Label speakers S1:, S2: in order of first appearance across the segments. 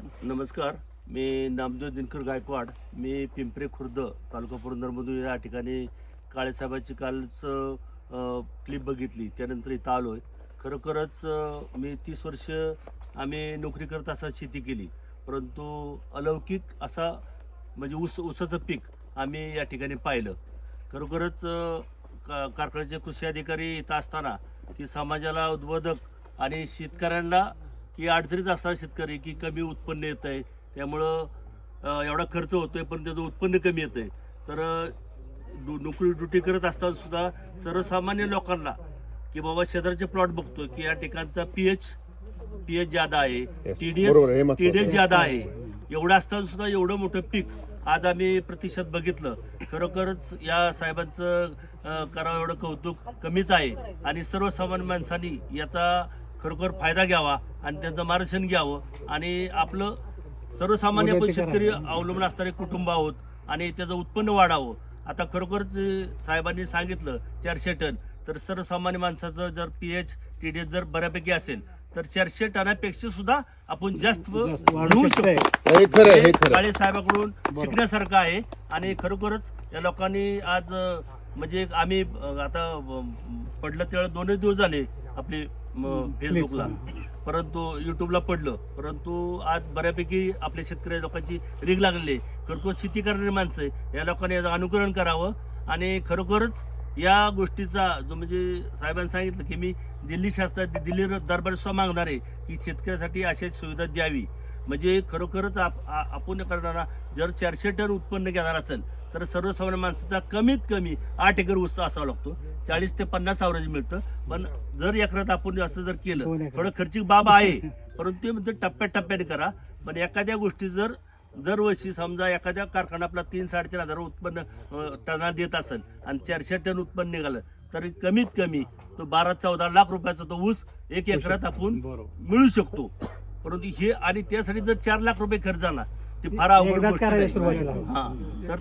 S1: नमस्कार, मी नामदेव दिनकर गायकवाड. मी पिंपरे खुर्द तालुका पुरंदरमधून या ठिकाणी काळेसाहेबांची कालच क्लिप बघितली, त्यानंतर इथं आलोय. खरोखरच मी 30 वर्ष आम्ही नोकरी करत असताना शेती केली, परंतु अलौकिक असा म्हणजे ऊसाचं पीक आम्ही या ठिकाणी पाहिलं. खरोखरच कारखान्याचे कृषी अधिकारी इथं असताना की समाजाला उद्बोधक आणि शेतकऱ्यांना की अडचणीत असणारा शेतकरी की कमी उत्पन्न येत आहे, त्यामुळं एवढा खर्च होतोय पण त्याचं उत्पन्न कमी येत आहे. तर नोकरी ड्युटी करत असताना सुद्धा सर्वसामान्य लोकांना की बाबा शेजारचे प्लॉट बघतोय की या ठिकाणचा पीएच ज्यादा आहे, टीडीएस ज्यादा आहे, एवढं असताना सुद्धा एवढं मोठं पीक आज आम्ही प्रतिशत बघितलं. खरोखरच या साहेबांचं करावं एवढं कौतुक कमीच आहे आणि सर्वसामान्य माणसांनी याचा खरोखर फायदा घ्यावा आणि त्यांचं मार्गदर्शन घ्यावं. आणि आपलं सर्वसामान्य आपण शेतकरी अवलंबून असणारे कुटुंब आहोत आणि त्याचं उत्पन्न वाढावं. आता खरोखरच साहेबांनी सांगितलं 400 टन, तर सर्वसामान्य माणसाचं जर पीएच टीडीएस जर बऱ्यापैकी असेल तर 400 टनापेक्षा सुद्धा आपण जास्त घेऊ शकतो. काळे साहेबांकडून शिकण्यासारखं आहे आणि खरोखरच या लोकांनी आज म्हणजे आम्ही आता पडलं त्यावेळेला 2 दिवस झाले आपले फेसबुकला, परंतु युट्यूबला पडलं, परंतु आज बऱ्यापैकी आपल्या शेतकरी लोकांची रीग लागलेली आहे. खरोखर शेती करणारी माणसं या लोकांनी याचं अनुकरण करावं आणि खरोखरच या गोष्टीचा जो म्हणजे साहेबांनी सांगितलं की मी दिल्ली दिल्ली दरबार सुद्धा मागणार आहे की शेतकऱ्यासाठी अशा सुविधा द्यावी. म्हणजे खरोखरच आपण करणारा जर 400 टन उत्पन्न घेणार असेल तर सर्वसामान्य माणसाचा कमीत कमी 8 एकर ऊस असावा लागतो. 40 ते 50 ॲव्हरेज मिळतं. पण जर एकरात आपण असं जर केलं, थोडं खर्चिक बाब आहे, परंतु ते म्हणजे टप्प्याटप्प्याने करा. पण एखाद्या गोष्टी जर दरवर्षी समजा एखाद्या कारखाना आपला 3-3.5 हजार उत्पन्न टना देत असेल आणि 400 टन उत्पन्न निघालं तर कमीत कमी तो 12-14 लाख रुपयाचा तो ऊस 1 एकरात आपण मिळू शकतो. परंतु हे आणि त्यासाठी जर 4 लाख रुपये खर्च झाला ते फार अवघड गोष्ट आहे.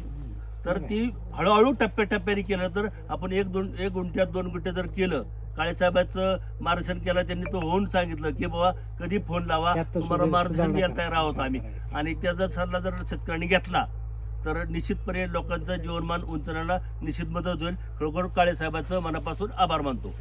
S1: तर ती हळूहळू टप्प्याटप्प्याने केलं तर आपण 1 गुंठ्यात 2 गुंठे जर केलं, काळेसाहेबांचं मार्गदर्शन केलं, त्यांनी तो होऊन सांगितलं की बाबा कधी फोन लावा, तुम्हाला मार्गदर्शन द्यायला तयार आहोत आम्ही. आणि त्याचा सल्ला जर शेतकऱ्यांनी घेतला तर निश्चितपणे लोकांचं जीवनमान उंचवण्याला निश्चित मदत होईल. खरोखर काळेसाहेबांचं मनापासून आभार मानतो.